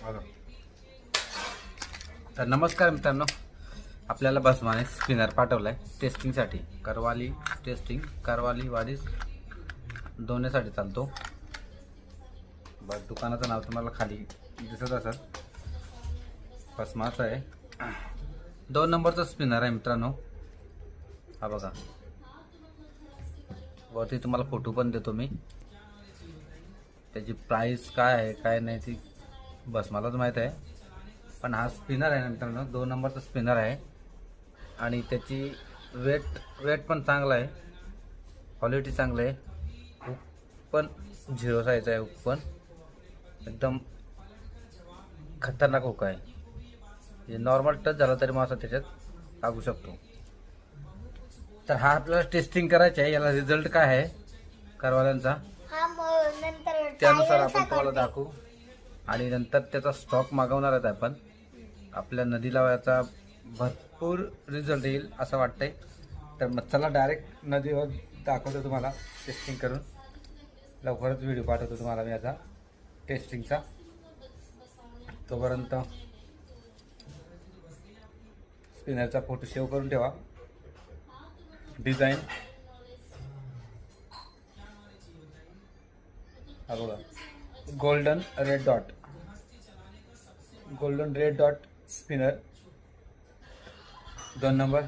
बघा. तर नमस्कार मित्रांनो, आपल्याला बसमाने स्पिनर पाठवलाय टेस्टिंगसाठी. करवाली टेस्टिंग, करवाली वाडीस दोन्हीसाठी चालतो. बस दुकानाचं नाव तुम्हाला खाली दिसत असेल. बसमाचं आहे. 2 नंबरचा स्पिनर आहे मित्रांनो. हा बघा, वरती तुम्हाला फोटो पण देतो मी. त्याची प्राइस काय आहे काय नाही ती बस मलाच माहीत आहे. पण हा स्पिनर आहे ना मित्रांनो, 2 नंबरचा स्पिनर आहे आणि त्याची वेट पण चांगला आहे, क्वालिटी चांगली आहे. हुक पण 0 साईज आहे. हुक पण एकदम खतरनाक हुक आहे. नॉर्मल टच झाला तरी मासा त्याच्यात लागू शकतो. तर हा आपल्याला टेस्टिंग करायचा आहे. याला रिझल्ट काय आहे करवाल्यांचा त्यानुसार आपण तुम्हाला दाखवू आणि नंतर त्याचा स्टॉक मागवणार आहे आपण. आपल्या नदीला याचा भरपूर रिझल्ट येईल असं वाटतंय. तर मग चला डायरेक्ट नदीवर दाखवतो तुम्हाला टेस्टिंग करून. लवकरच व्हिडिओ पाठवतो तुम्हाला मी याचा टेस्टिंगचा. तोपर्यंत स्पिनरचा फोटो सेव्ह करून ठेवा. डिझाईन हा बघा, golden red dot spinner 2 number.